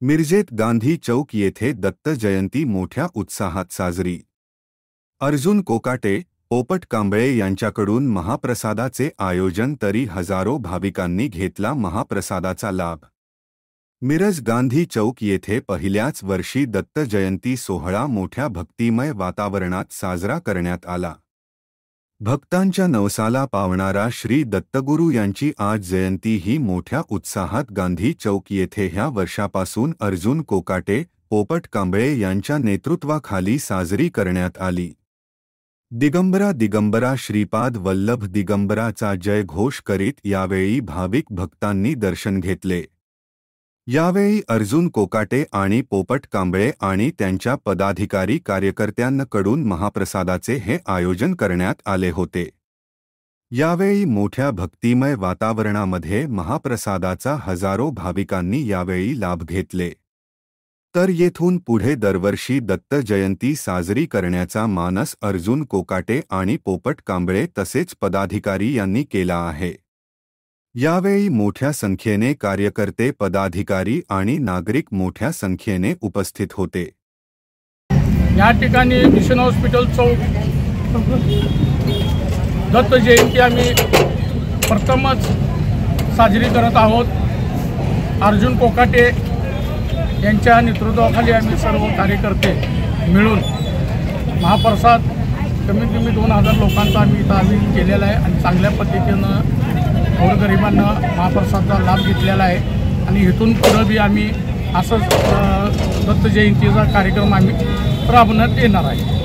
मिरजेत गांधी चौक येथे दत्त जयंती मोठ्या उत्साहात साजरी। अर्जुन कोकाटे, पोपट कांबळे यांच्याकडून महाप्रसादाचे आयोजन, तरी हजारो भाविकांनी घेतला महाप्रसादाचा लाभ। मिरज गांधी चौक येथे पहिल्याच वर्षी दत्त जयंती सोहळा मोठ्या भक्तिमय वातावरणात साजरा करण्यात आला। भक्तांच्या नवसाला पावणारा श्री दत्तगुरू यांची आज जयंती ही मोठ्या उत्साहात गांधी चौक येथे ह्या वर्षापासून अर्जुन कोकाटे, पोपट कांबळे यांच्या नेतृत्वाखाली साजरी करण्यात आली। दिगंबरा दिगंबरा श्रीपाद वल्लभ दिगंबराचा जय घोष करीत यावेळी भाविक भक्तांनी दर्शन घेतले। यावेळी अर्जुन कोकाटे आणि पोपट कांबळे आणि त्यांच्या पदाधिकारी कार्यकर्त्यांकडून महाप्रसादाचे हे आयोजन करण्यात आले होते। यावेळी मोठ्या भक्तिमय वातावरणामध्ये महाप्रसादाचा हजारो भाविकांनी यावेळी लाभ घेतले। तर येथून पुढे दरवर्षी दत्त जयंती साजरी करण्याचा मानस अर्जुन कोकाटे आणि पोपट कांबळे तसेच पदाधिकारी यांनी केला आहे। यावेळी मोठ्या संख्येने कार्यकर्ते, पदाधिकारी आणि नागरिक मोठ्या संख्येने उपस्थित होते। या ठिकाणी मिशन हॉस्पिटल चौक दत्त जयंती आम्ही प्रथमच साजरी करत आहोत। अर्जुन कोकाटे यांच्या नेतृत्वाखाली आम्ही सर्व कार्यकर्ते मिळून महाप्रसाद कमीत कमी 2000 लोकांचा आम्ही इथं आयोजन केलेला आहे आणि चांगल्या पद्धतीनं गोरगरिबांना महाप्रसादाचा लाभ घेतलेला आहे। आणि इथून पुढे बी आम्ही असंच दत्त जयंतीचा कार्यक्रम आम्ही राबवण्यात येणार आहे।